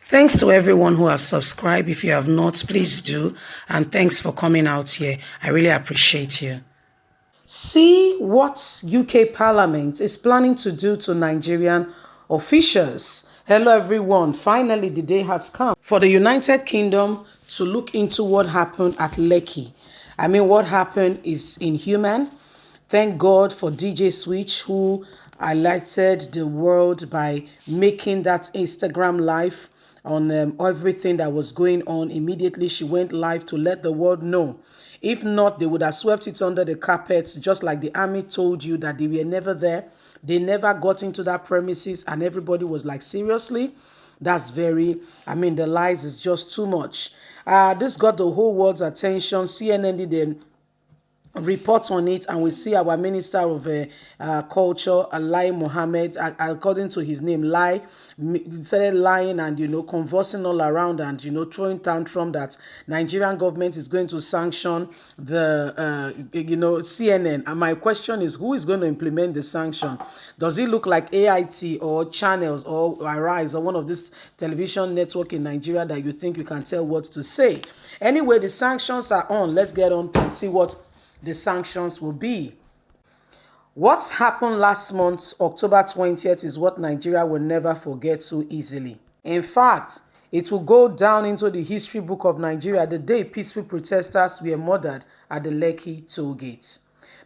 Thanks to everyone who have subscribed. If you have not, please do. And thanks for coming out here. I really appreciate you. See what UK Parliament is planning to do to Nigerian officials. Hello everyone. Finally, the day has come for the United Kingdom to look into what happened at Lekki. I mean, what happened is inhuman. Thank God for DJ Switch, who highlighted the world by making that Instagram live on everything that was going on. Immediately, she went live to let the world know. If not, they would have swept it under the carpet, just like the army told you that they were never there. They never got into that premises, and everybody was like, seriously? That's the lies is just too much. This got the whole world's attention. CNN did report on it, and we see our Minister of Culture, Lai Mohammed, according to his name, started lying and conversing all around and throwing tantrum that Nigerian government is going to sanction the CNN. And my question is, who is going to implement the sanction? Does it look like AIT or Channels or Arise or one of these television network in Nigeria that you think you can tell what to say? Anyway, the sanctions are on. Let's get on to see what the sanctions will be. What happened last month, October 20th, is what Nigeria will never forget so easily. In fact, it will go down into the history book of Nigeria the day peaceful protesters were murdered at the Lekki toll gate.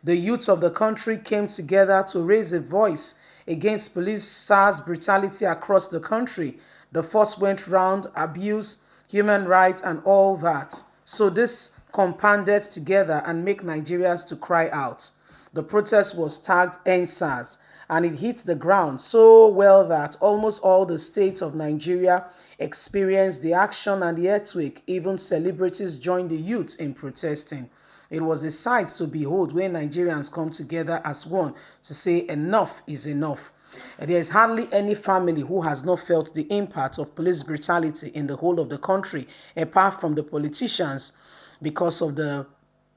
The youth of the country came together to raise a voice against police SARS brutality across the country. The force went round, abuse, human rights, and all that. So this compounded together and make Nigerians to cry out. The protest was tagged End SARS, and it hit the ground so well that almost all the states of Nigeria experienced the action and the earthquake. Even celebrities joined the youth in protesting. It was a sight to behold when Nigerians come together as one to say enough is enough. There is hardly any family who has not felt the impact of police brutality in the whole of the country, apart from the politicians, because of the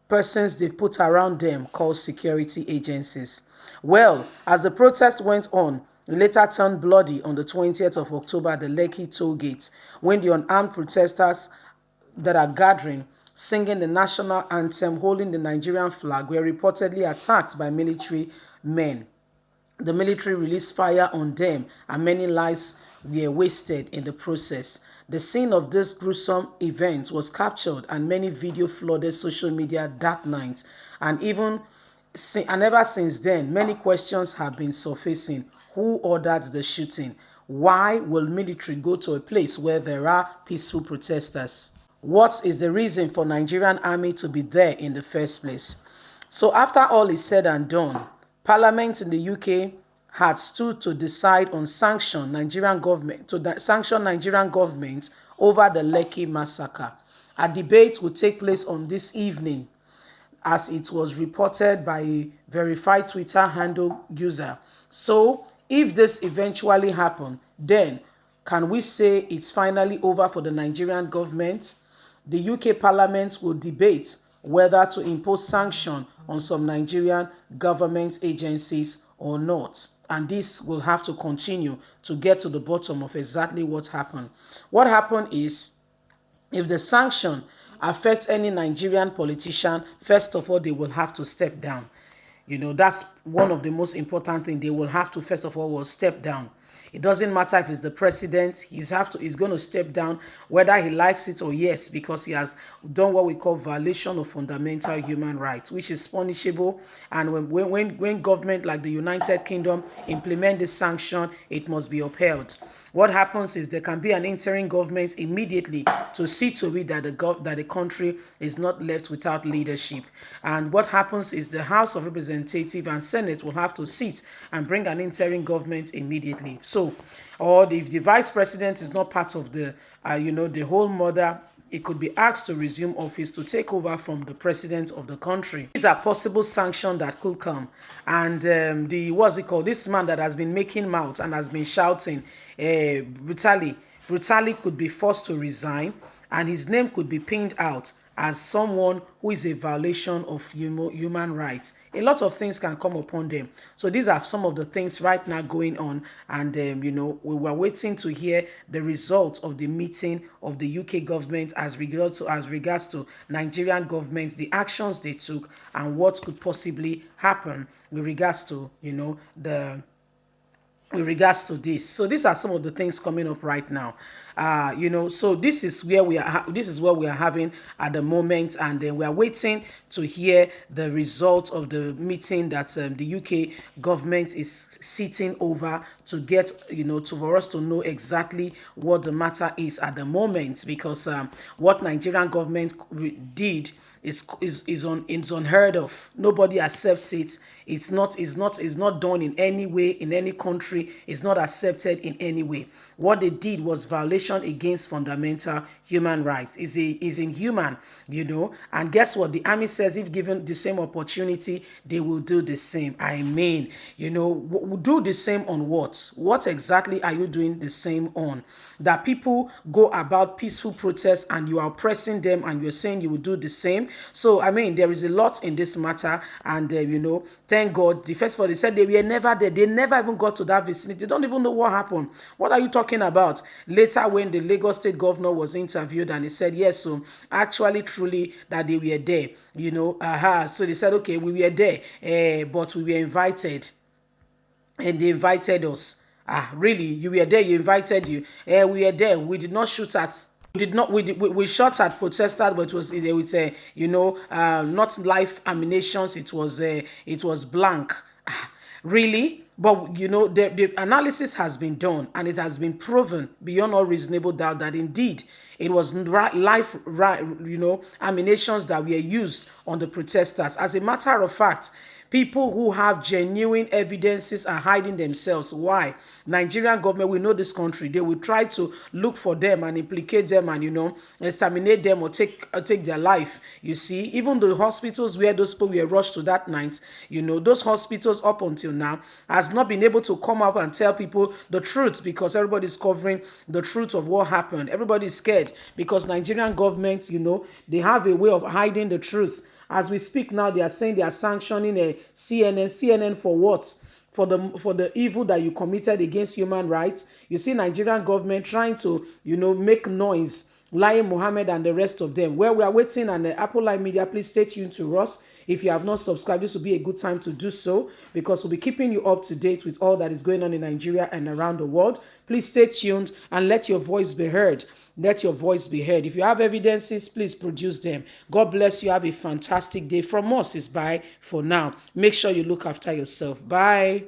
persons they put around them called security agencies. Well, as the protest went on, it later turned bloody on the 20th of October at the Lekki toll gate, when the unarmed protesters that are gathering, singing the national anthem, holding the Nigerian flag, were reportedly attacked by military men. The military released fire on them, and many lives were wasted in the process. The scene of this gruesome event was captured, and many videos flooded social media that night. And ever since then, many questions have been surfacing. Who ordered the shooting? Why will military go to a place where there are peaceful protesters? What is the reason for Nigerian army to be there in the first place? So after all is said and done, Parliament in the UK had stood to decide on sanction Nigerian government over the Lekki massacre. A debate will take place on this evening, as it was reported by a verified Twitter handle user. So, if this eventually happened, then can we say it's finally over for the Nigerian government? The UK Parliament will debate whether to impose sanction on some Nigerian government agencies or not. And this will have to continue to get to the bottom of exactly what happened. What happened is, if the sanction affects any Nigerian politician, first of all, they will have to step down. That's one of the most important things. They will have to, first of all, step down. It doesn't matter if it's the president, he's going to step down, whether he likes it or yes, because he has done what we call violation of fundamental human rights, which is punishable. And when government like the United Kingdom implement this sanction, it must be upheld. What happens is there can be an interim government immediately to see to it that the country is not left without leadership. And what happens is the House of Representatives and Senate will have to sit and bring an interim government immediately. So, or if the vice president is not part of the whole mother, it could be asked to resume office to take over from the president of the country. These are possible sanctions that could come. And this man that has been making mouth and has been shouting brutally could be forced to resign, and his name could be pinned out, as someone who is a violation of human rights. A lot of things can come upon them. So these are some of the things right now going on, and we were waiting to hear the result of the meeting of the UK government as regards to Nigerian government, the actions they took, and what could possibly happen with regards to the with regards to this. So these are some of the things coming up right now. So this is where we are. This is what we are having at the moment, and then we are waiting to hear the result of the meeting that the UK government is sitting over to get, for us to know exactly what the matter is at the moment, because what Nigerian government did is unheard of. Nobody accepts it. It's not done in any way in any country. It's not accepted in any way. What they did was violation against fundamental human rights. Is inhuman, And guess what? The army says if given the same opportunity, they will do the same. I mean, do the same on what? What exactly are you doing the same on? That people go about peaceful protests and you are oppressing them, and you're saying you will do the same. So I mean, there is a lot in this matter, and thank God. The first of all, they said they were never there. They never even got to that vicinity. They don't even know what happened. What are you talking about? Later, when the Lagos State governor was interviewed, and he said yes, so actually, truly, that they were there. So they said, okay, we were there, but we were invited, and they invited us. Really? You were there? You invited you? We were there. We did not shoot at. We did not. We shot at protesters, but it was with not live ammunitions. It was blank. Really? But the analysis has been done, and it has been proven beyond all reasonable doubt that indeed it was live, ammunitions that were used on the protesters. As a matter of fact, people who have genuine evidences are hiding themselves. Why? Nigerian government, we know this country, they will try to look for them and implicate them and, exterminate them or take their life. You see, even the hospitals where those people were rushed to that night, those hospitals up until now has not been able to come up and tell people the truth, because everybody's covering the truth of what happened. Everybody's scared because Nigerian government, they have a way of hiding the truth. As we speak now, they are saying they are sanctioning a CNN. CNN for what? For the evil that you committed against human rights. You see Nigerian government trying to, make noise. Lai Mohammed and the rest of them. Well, we are waiting, and the Apple Live Media, please stay tuned to us. If you have not subscribed, this will be a good time to do so, because we'll be keeping you up to date with all that is going on in Nigeria and around the world. Please stay tuned and let your voice be heard. Let your voice be heard. If you have evidences, please produce them. God bless you. Have a fantastic day. From us is bye for now. Make sure you look after yourself. Bye.